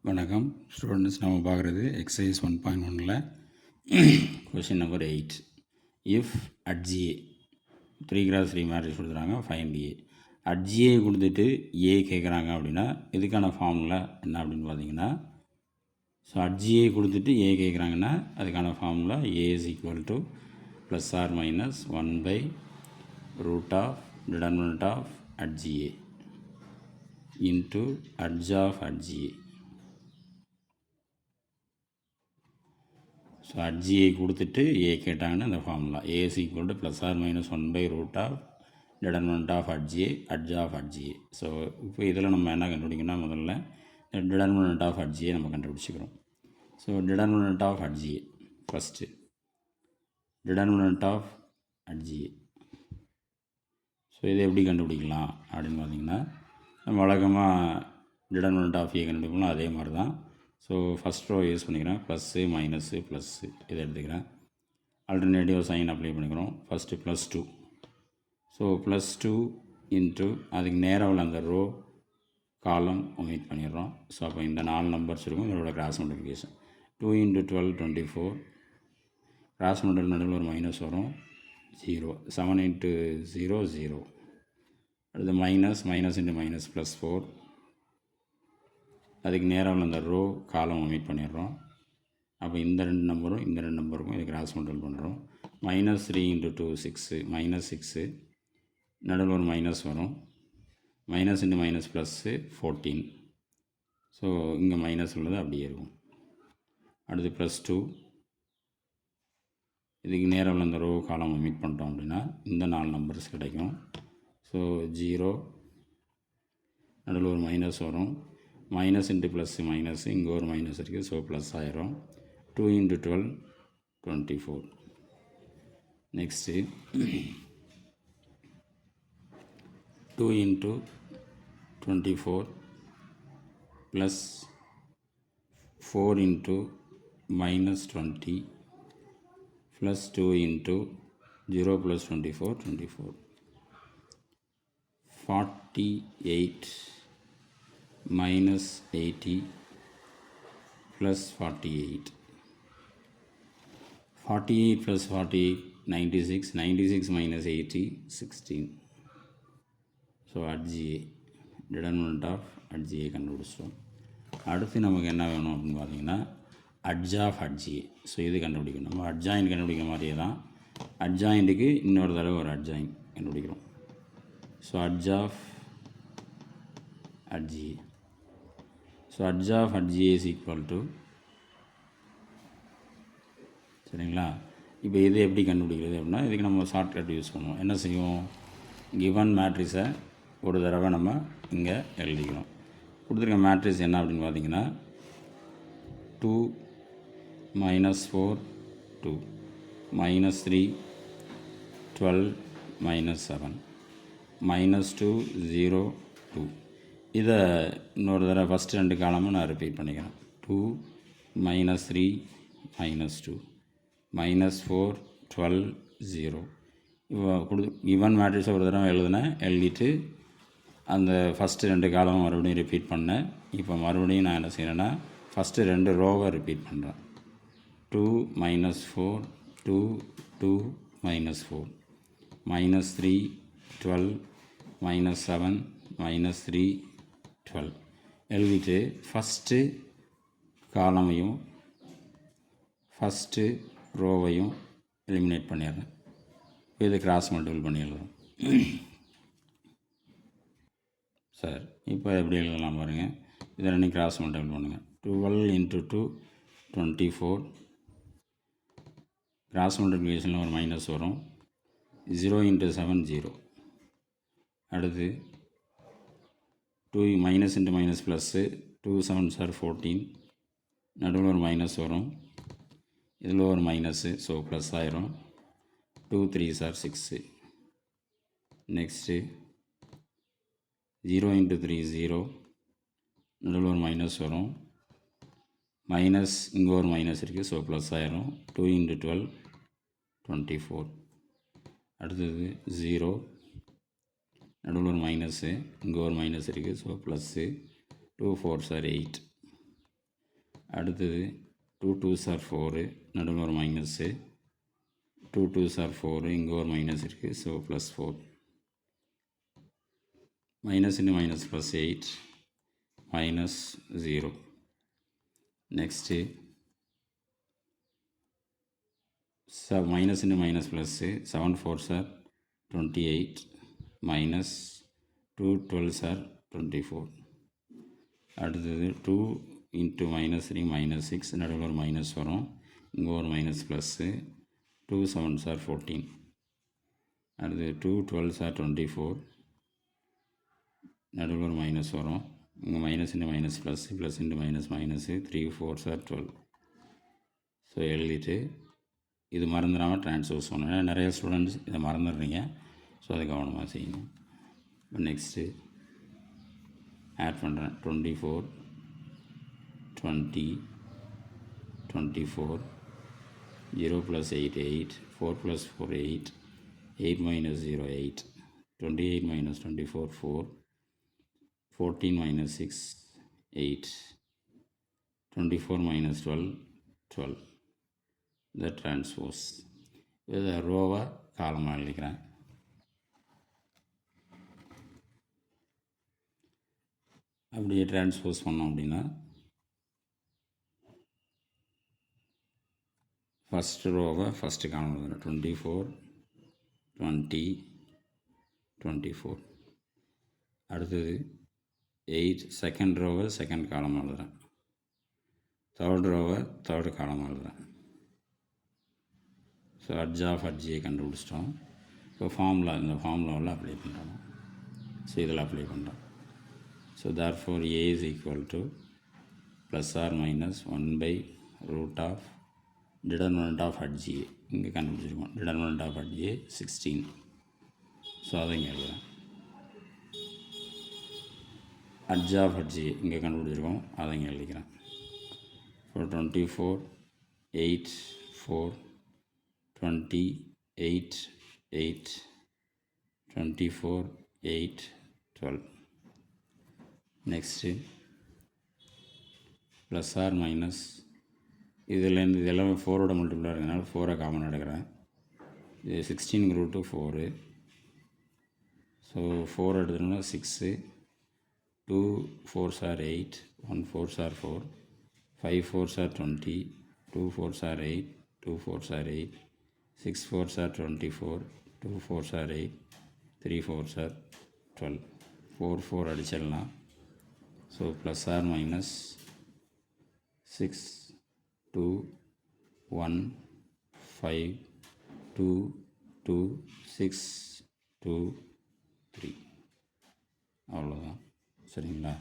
வணக்கம் ஸ்டூடெண்ட்ஸ். நம்ம பார்க்குறது எக்ஸசைஸ் 1.1ல் question number 8. If adj A 3x3 matrix கொடுத்துறாங்க, ஃபைண்ட் ஏ. அட் ஜிஏ கொடுத்துட்டு ஏ கேட்குறாங்க அப்படின்னா இதுக்கான ஃபார்முலா என்ன அப்படின்னு பார்த்தீங்கன்னா, ஸோ அட் ஜிஏ கொடுத்துட்டு ஏ கேட்குறாங்கன்னா அதுக்கான formula A is equal to plus or minus one by root of determinant of adj A into adj of adj A. So adj A கொடுத்துட்டு ஏ கேட்டாங்கன்னா அந்த formula A is equal to plus or minus one by root of determinant of adj A adj of adj A. So இப்போ இதில் நம்ம என்ன கண்டுபிடிக்கணும்னா முதல்ல determinant of adj A நம்ம கண்டுபிடிச்சிக்கிறோம். So determinant of adj A first determinant of adj A. So இதை எப்படி கண்டுபிடிக்கலாம் அப்படின்னு பார்த்தீங்கன்னா, நம்ம வழக்கமாக டிடர்மினன்ட் ஆஃப் ஏ கண்டுபிடிக்கலாம் அதே மாதிரி தான். ஸோ ஃபஸ்ட் ரோ யூஸ் பண்ணிக்கிறேன், ப்ளஸ்ஸு மைனஸு ப்ளஸ்ஸு இதை எடுத்துக்கிறேன். ஆல்டர்னேட்டிவ் சைன் அப்ளை பண்ணிக்கிறோம். ஃபஸ்ட்டு +2. ஸோ +2 இன்ட்டு அதுக்கு நேராக உள்ள அந்த ரோ காலம் ஒமிட் பண்ணிடுறோம். ஸோ அப்போ இந்த 4 நம்பர்ஸ் இருக்கும், இதோட கிராஸ் மல்டிப்ளிகேஷன் 2 × 12 24. கிராஸ் மல்டிபிள் நடுவில் ஒரு மைனஸ் வரும், 0. 7 × 0 0. அடுத்து மைனஸ் இன்ட்டு மைனஸ் +4. அதுக்கு நேராக உள்ள அந்த ரோ காலம் ஒமிட் பண்ணிடுறோம். அப்போ இந்த 2 நம்பரும் இந்த 2 நம்பருக்கும் இது கிராஸ் மல்டிபிள் பண்ணுறோம். -3 × 2 6, -6. நடுவில் ஒரு மைனஸ் வரும், minus into minus plus 14. So இங்கே மைனஸ் உள்ளது அப்படியே இருக்கும். அடுத்து +2. இதுக்கு நேராக உள்ள அந்த ரோ காலம் ஒமிட் பண்ணிட்டோம் அப்படின்னா இந்த 4 நம்பர்ஸ் கிடைக்கும். ஸோ 0, நடுவில் ஒரு மைனஸ் வரும், மைனஸ் இன்ட்டு ப்ளஸ்ஸு மைனஸ், இங்கே ஒரு மைனஸ் இருக்குது, ஸோ ப்ளஸ் ஆயிரும். 2 × 12 24. Next 2 × 24 plus 4 × -20 plus 2 × 0 + 24 24. 48 -80 + 48. 48 + 48 96. 96 - 80 16. So அட்ஜிஏ determinant of அட்ஜிஏ கண்டுபிடிச்சிட்டோம். அடுத்து நமக்கு என்ன வேணும் அப்படின்னு பார்த்தீங்கன்னா அட்ஜ் ஆஃப் அட்ஜிஏ. ஸோ இது கண்டுபிடிக்கணும். நம்ம அட்ஜாயின் கண்டுபிடிக்கிற மாதிரியே தான் அட்ஜாயிண்ட்டுக்கு இன்னொரு தடவை ஒரு அட்ஜாயின் கண்டுபிடிக்கிறோம். So adj of adj A. So adj of adj A is equal to, சரிங்களா? இப்போ இது எப்படி கண்டுபிடிக்கிறது அப்படின்னா இதுக்கு நம்ம ஷார்ட்கட் யூஸ் பண்ணுவோம். என்ன செய்வோம், கிவன் மேட்ரிக்ஸை ஒரு தடவை நம்ம இங்கே எழுதிக்கணும். கொடுத்துருக்க மேட்ரிக்ஸ் என்ன அப்படின்னு பார்த்தீங்கன்னா 2 -4 2 -3 12 -7 -2 0 2. இதை இன்னொரு தடவை ஃபஸ்ட்டு 2 காலமும் நான் ரிப்பீட் பண்ணிக்கிறேன். 2 -3 -2 -4 12 0. இப்போ கிவன் மேட்ரிக்ஸை ஒரு தடவை எழுதிட்டு அந்த ஃபஸ்ட்டு 2 காலமும் மறுபடியும் ரிப்பீட் பண்ணேன். இப்போ மறுபடியும் நான் என்ன செய்கிறேன்னா ஃபஸ்ட்டு 2 ரோவை ரிப்பீட் பண்ணுறேன். 2 -4 2 2 -4 -3 12 -7 -3 12 எழுதிட்டு ஃபஸ்ட்டு காலமையும் ஃபஸ்ட்டு ரோவையும் எலிமினேட் பண்ணிடுறேன். இது கிராஸ் மல்டிபிள் பண்ணி எழுதுறோம். சார் இப்போ எப்படி எழுதலாம் பாருங்கள். இதை 2 கிராஸ் மல்டிபிள் பண்ணுங்கள். 12 × 2 24. கிராஸ் மல்டிப்ளிகேஷனில் ஒரு மைனஸ் வரும், 0 × 7 0. அடுத்து 2 minus into minus plus 2 7s are 14. நடுவில் ஒரு மைனஸ் வரும், இதில் ஒரு மைனஸு, ஸோ ப்ளஸ் ஆயிரும். 2 3s are 6. நெக்ஸ்ட்டு 0 × 3 0. நடுவில் ஒரு மைனஸ் வரும், மைனஸ் இங்கே ஒரு மைனஸ் இருக்குது, ஸோ ப்ளஸ் ஆயிரும். 2 × 12 24. அடுத்தது 0, நடுவில் ஒரு மைனஸு, இங்கே ஒரு மைனஸ் இருக்குது, ஸோ ப்ளஸ்ஸு 2 4s are 8. அடுத்தது 2 2s are 4, நடுவில் ஒரு மைனஸ்ஸு, 2 2s are 4, இங்கே ஒரு மைனஸ் இருக்குது, so plus 4, minus into minus plus 8, minus 0. Next, minus into minus plus 7 4s are 28, minus 2 12s are 24. அடுத்தது 2 into minus 3 minus 6, நடுவில் ஒரு மைனஸ் வரும், இங்கே ஒரு மைனஸ் ப்ளஸ்ஸு, 2 7s are 14. அடுத்தது 2 12s are 24, நடுவில் ஒரு மைனஸ் வரும், இங்கே minus into minus plus, plus into minus minus, 3 4s are 12. So எழுதிட்டு இது மறந்துடாமல் ட்ரான்ஸ்போஸ் பண்ணணும். ஏன்னா நிறைய ஸ்டூடெண்ட்ஸ் இதை மறந்துடுறீங்க, ஸோ அதை கவனமாக செய்யணும். இப்போ நெக்ஸ்ட்டு ஆட் பண்ணுறேன். 24 20 24, 0 + 8 8, 4 + 4 8, 8 - 0 8, 28 - 24 4, 14 - 6 8, 24 - 12 12. இந்த டிரான்ஸ்போஸ் இதை ரோவாக காலமாக எழுதிக்கிறேன். அப்படியே டிரான்ஸ்போஸ் பண்ணோம் அப்படின்னா ஃபஸ்ட்டு ரோவை ஃபஸ்ட்டு காலம் எழுதுகிறேன். 24 20 24. அடுத்தது 8 செகண்ட் ரோவை செகண்ட் காலம் எழுதுகிறேன். தேர்ட் ரோவை தேர்டு காலம் எழுதுகிறேன். ஸோ அட்ஜ் ஆஃப் அட்ஜியை கண்டுபிடிச்சிட்டோம். இப்போ ஃபார்முலா, இந்த ஃபார்முலாவில் அப்ளை பண்ணுறோம். ஸோ இதில் அப்ளை பண்ணுறோம். So therefore A is equal to ±1/√of determinant of HGA. இங்கே கண்டுபிடிச்சிருக்கோம். Determinant of HGA 16. ஸோ அதை இங்கே எழுதுகிறேன். அட்ஜ் ஆஃப் HGA இங்கே கண்டுபிடிச்சிருக்கோம், அதை இங்கே எழுதிக்கிறேன். So 24 8 4 20 8 8, 24 8 12. Next plus or minus, இதுலேருந்து இதெல்லாம் 4ஓட மல்டிபிளாக இருக்கிறதுனால 4 காமன் எடுக்கிறேன். இது 16 × 4, ஸோ 4 எடுத்துட்டோம்னா 6, 2 4s are 8, 1 4s are 4, 5 4s are 20, 2 4s are 8, 2 4s are 8, 6 4s are 24, 2 4s are 8, 3 4s are 12. 4 4 அடிச்சிடலாம். So plus or minus 6 2 1 5 2 2 6 2 3. அவ்வளோதான். சரிங்களா?